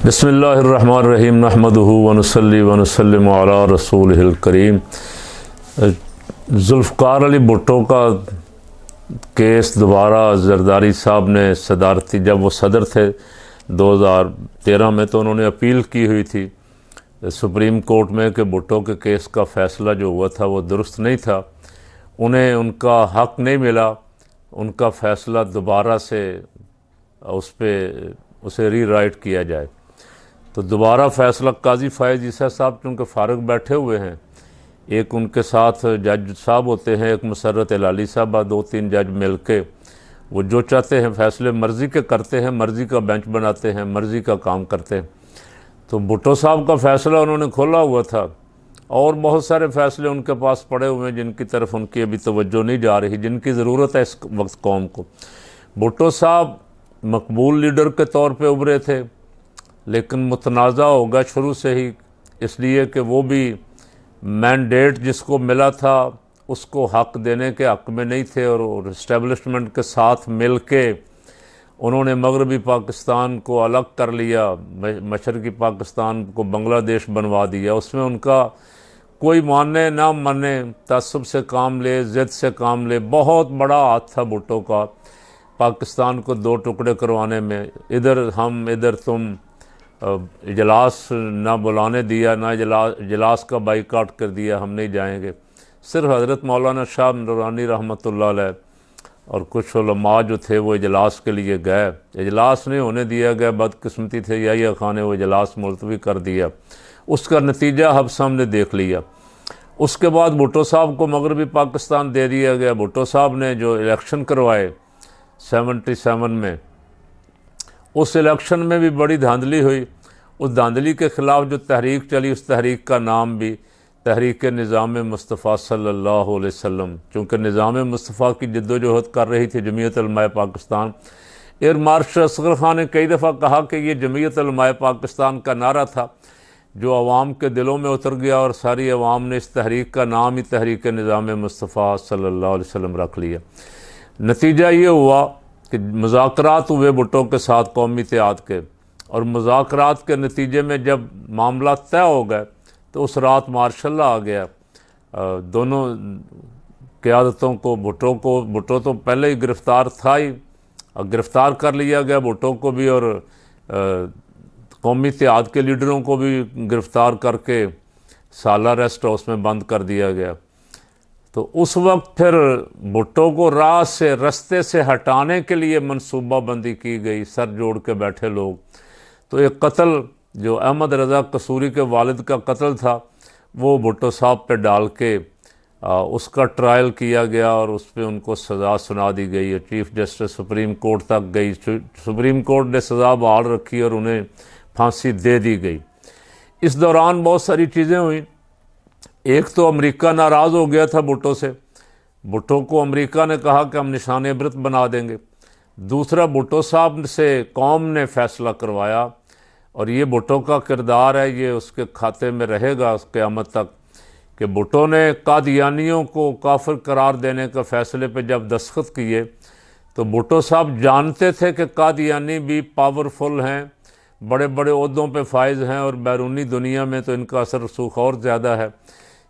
बिस्मिल्लाहिर्रहमानिर्रहीम नहमदुहु व नुसल्ली व नुसल्लिमु अला रसूलिहिल करीम। जुल्फ़कार अली भुट्टो का केस दोबारा जरदारी साहब ने सदारती, जब वो सदर थे 2013 में, तो उन्होंने अपील की हुई थी सुप्रीम कोर्ट में कि भुट्टो के केस का फ़ैसला जो हुआ था वो दुरुस्त नहीं था, उन्हें उनका हक़ नहीं मिला, उनका फ़ैसला दोबारा से उसे रीराइट किया जाए। तो दोबारा फ़ैसला काजी फ़ायज़ ईसा साहब चूँकि फ़ारुक बैठे हुए हैं, एक उनके साथ जज साहब होते हैं, एक मुसर्रत एलाली साहब, दो तीन जज मिल के वो जो चाहते हैं फ़ैसले मर्ज़ी के करते हैं, मर्ज़ी का बेंच बनाते हैं, मर्ज़ी का काम करते हैं। तो भुट्टो साहब का फ़ैसला उन्होंने खोला हुआ था और बहुत सारे फ़ैसले उनके पास पड़े हुए हैं जिनकी तरफ उनकी अभी तवज्जो नहीं जा रही, जिनकी ज़रूरत है इस वक्त कौम को। भुट्टो साहब मकबूल लीडर के तौर पे उभरे थे, लेकिन मुतनाज़ा होगा शुरू से ही, इसलिए कि वो भी मैंडेट जिसको मिला था उसको हक़ देने के हक़ में नहीं थे और इस्टेब्लिशमेंट के साथ मिल के उन्होंने मगरबी पाकिस्तान को अलग कर लिया, मशरक़ी पाकिस्तान को बांग्लादेश बनवा दिया। उसमें उनका कोई माने ना माने, तअस्सुब से काम ले, ज़िद से काम ले, बहुत बड़ा हाथ था भुट्टो का पाकिस्तान को दो टुकड़े करवाने में। इधर हम इधर तुम, इजलास ना बुलाने दिया, ना इजलास का बाइकाट कर दिया, हम नहीं जाएंगे। सिर्फ हज़रत मौलाना शाह नूरानी रहमतुल्लाह अलैह और कुछ उलमा जो थे वो इजलास के लिए गए, इजलास नहीं होने दिया गया, बदकिस्मती थे याहिया खान ने वो इजलास मुलतवी कर दिया। उसका नतीजा हम सामने देख लिया। उसके बाद भुट्टो साहब को मगरबी पाकिस्तान दे दिया गया। भुट्टो साहब ने जो इलेक्शन करवाए 77 में, उस इलेक्शन में भी बड़ी धांधली हुई। उस धांधली के ख़िलाफ़ जो तहरीक चली, उस तहरीक का नाम भी तहरीक निज़ाम मुस्तफ़ा सल्लल्लाहु अलैहि वसल्लम, चूँकि निज़ाम मुस्तफ़ा की जद्दोजहद कर रही थी जमीयत उलमाए पाकिस्तान। एयर मार्शल असगर ख़ान ने कई दफ़ा कहा कि ये जमीयत उलमाए पाकिस्तान का नारा था जो आवाम के दिलों में उतर गया और सारी आवाम ने इस तहरीक का नाम ही तहरीक निज़ाम मुस्तफ़ा सल्लल्लाहु अलैहि वसल्लम रख लिया। नतीजा ये हुआ कि मुज़ाकरात हुए भुट्टो के साथ कौमी इत्तेहाद के, और मुज़ाकरात के नतीजे में जब मामला तय हो गए तो उस रात मार्शल आ गया। दोनों क़यादतों को, भुट्टो तो पहले ही गिरफ़्तार था ही, गिरफ़्तार कर लिया गया भुट्टो को भी, और कौमी इत्तेहाद के लीडरों को भी गिरफ़्तार करके साला रेस्ट हाउस में बंद कर दिया गया। तो उस वक्त फिर भुट्टो को रास्ते से हटाने के लिए मनसूबाबंदी की गई, सर जोड़ के बैठे लोग। तो एक कत्ल जो अहमद रज़ा कसूरी के वालिद का कत्ल था वो भुट्टो साहब पे डाल के उसका ट्रायल किया गया और उस पर उनको सज़ा सुना दी गई। चीफ़ जस्टिस सुप्रीम कोर्ट तक गई, सुप्रीम कोर्ट ने सज़ा बहाल रखी और उन्हें फांसी दे दी गई। इस दौरान बहुत सारी चीज़ें हुई। एक तो अमेरिका नाराज़ हो गया था भुट्टो से, भुट्टो को अमेरिका ने कहा कि हम निशान इबरत बना देंगे। दूसरा, भुट्टो साहब से कौम ने फ़ैसला करवाया और ये भुट्टो का किरदार है, ये उसके खाते में रहेगा क़यामत तक, कि भुट्टो ने कादियानियों को काफिर करार देने के फ़ैसले पे जब दस्तखत किए तो भुट्टो साहब जानते थे कि कादियानी भी पावरफुल हैं, बड़े बड़े ओहदों पे फाइज हैं और बैरूनी दुनिया में तो इनका असर रसूख और ज़्यादा है,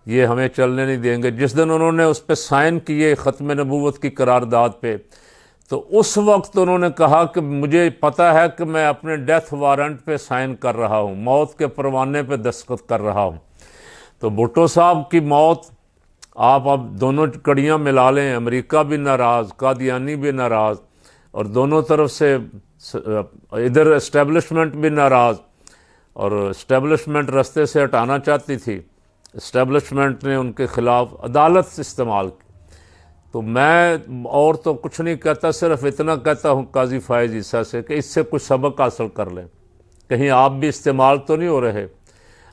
ये हमें चलने नहीं देंगे। जिस दिन उन्होंने उस पर साइन किए ख़त्म नबूवत की करारदाद पे, तो उस वक्त उन्होंने कहा कि मुझे पता है कि मैं अपने डेथ वारंट पे साइन कर रहा हूँ, मौत के परवाने पे दस्तखत कर रहा हूँ। तो भुट्टो साहब की मौत, आप अब दोनों कड़ियाँ मिला लें, अमेरिका भी नाराज़, कादियानी भी नाराज़, और दोनों तरफ से इधर इस्टेब्लिशमेंट भी नाराज़, और इस्टेब्लिशमेंट रास्ते से हटाना चाहती थी, इस्टेब्लिशमेंट ने उनके ख़िलाफ़ अदालत इस्तेमाल की। तो मैं और तो कुछ नहीं कहता, सिर्फ इतना कहता हूँ काजी फ़ायज़ ईसा से कि इससे कुछ सबक हासिल कर लें, कहीं आप भी इस्तेमाल तो नहीं हो रहे।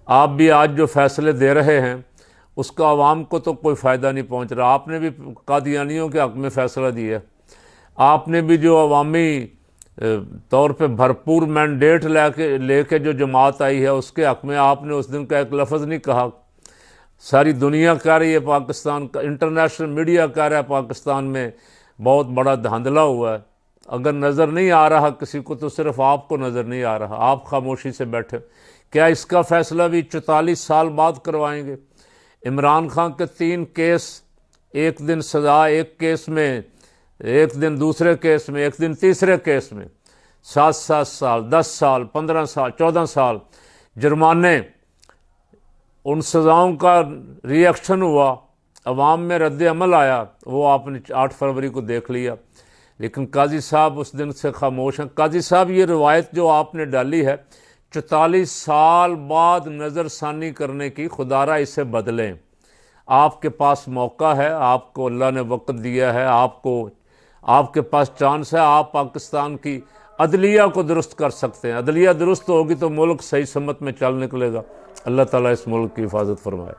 आप भी आज जो फ़ैसले दे रहे हैं उसका आवाम को तो कोई फ़ायदा नहीं पहुँच रहा। आपने भी कादियानियों के हक़ में फ़ैसला दिया, आपने भी जो अवामी तौर पे भरपूर मैंडेट लेके जो जमात आई है उसके हक़ में आपने उस दिन का एक लफ्ज़ नहीं कहा। सारी दुनिया कह रही है, पाकिस्तान का इंटरनेशनल मीडिया कह रहा है पाकिस्तान में बहुत बड़ा धांधला हुआ है। अगर नज़र नहीं आ रहा किसी को तो सिर्फ आपको नज़र नहीं आ रहा, आप खामोशी से बैठे। क्या इसका फ़ैसला भी 44 साल बाद करवाएंगे? इमरान खान के 3 केस, एक दिन सज़ा एक केस में, एक दिन दूसरे केस में, एक दिन तीसरे केस में, 7-7 साल, 10 साल, 15 साल, 14 साल जुर्माने। उन सज़ाओं का रिएक्शन हुआ, अवाम में रद्द अमल आया, वो आपने 8 फरवरी को देख लिया। लेकिन काजी साहब उस दिन से खामोश हैं। काजी साहब, ये रिवायत जो आपने डाली है 44 साल बाद नज़रसानी करने की, खुदारा इसे बदलें। आपके पास मौका है, आपको अल्लाह ने वक्त दिया है, आपके पास चांस है, आप पाकिस्तान की अदलिया को दुरुस्त कर सकते हैं। अदलिया दुरुस्त होगी तो मुल्क सही समत में चल निकलेगा। अल्लाह ताला इस मुल्क की हिफाजत फरमाए।